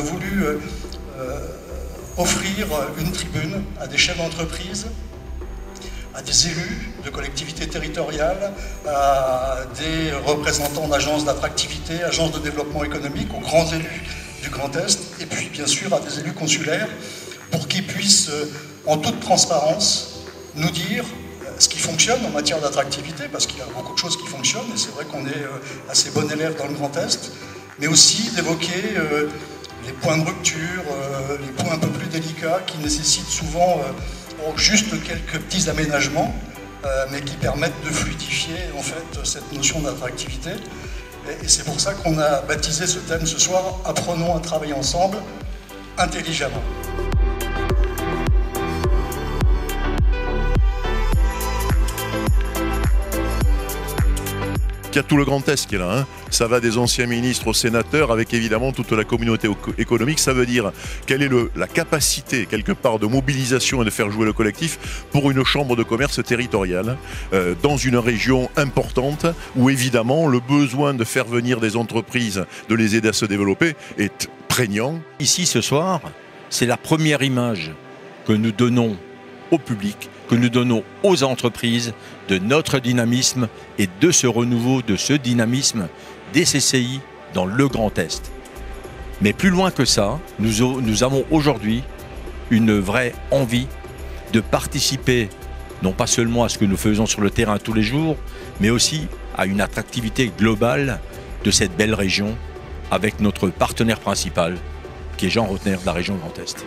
voulu offrir une tribune à des chefs d'entreprise, à des élus de collectivités territoriales, à des représentants d'agences d'attractivité, agences de développement économique, aux grands élus du Grand Est, et puis bien sûr à des élus consulaires, pour qu'ils puissent, en toute transparence, nous dire ce qui fonctionne en matière d'attractivité, parce qu'il y a beaucoup de choses qui fonctionnent, et c'est vrai qu'on est assez bon élève dans le Grand Est, mais aussi d'évoquer les points de rupture, les points un peu plus délicats qui nécessitent souvent juste quelques petits aménagements, mais qui permettent de fluidifier en fait cette notion d'attractivité. Et c'est pour ça qu'on a baptisé ce thème ce soir « Apprenons à travailler ensemble intelligemment ». Il y a tout le Grand Est qui est là, hein. Ça va des anciens ministres aux sénateurs, avec évidemment toute la communauté économique. Ça veut dire quelle est la capacité, quelque part, de mobilisation et de faire jouer le collectif pour une chambre de commerce territoriale dans une région importante où, évidemment, le besoin de faire venir des entreprises, de les aider à se développer, est prégnant. Ici, ce soir, c'est la première image que nous donnons au public, que nous donnons aux entreprises de notre dynamisme et de ce renouveau, de ce dynamisme des CCI dans le Grand Est. Mais plus loin que ça, nous avons aujourd'hui une vraie envie de participer, non pas seulement à ce que nous faisons sur le terrain tous les jours, mais aussi à une attractivité globale de cette belle région avec notre partenaire principal, qui est Jean Rotner de la région Grand Est.